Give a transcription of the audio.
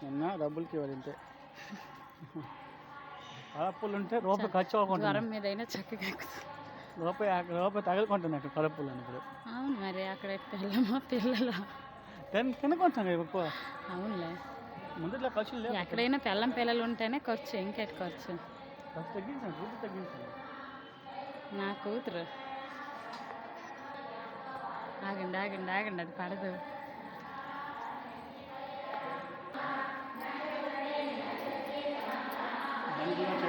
నిన్న డబ్బులకి ఇవ్వాలంటే కలపులు ఉంటే రూపాయి ఖర్చు అవ్వకుండా జ్వరం మీద అయినా చక్కగా రూపాయి తగులుకుంటుంది అక్కడ కలపులు అని ఇప్పుడు. అవును మరి అక్కడ పిల్లలు తినకొచ్చాం ఎక్కువ. అవునులే ముందులో ఖర్చులు లేవు. ఎక్కడైనా పిల్లలు ఉంటేనే ఖర్చు, ఇంకెట్ ఖర్చు. ఖర్చు తగ్గించాను, ఫుడ్ తగ్గించాను. నా కూతురు ఆగండి అది పడదు. దాని గురించి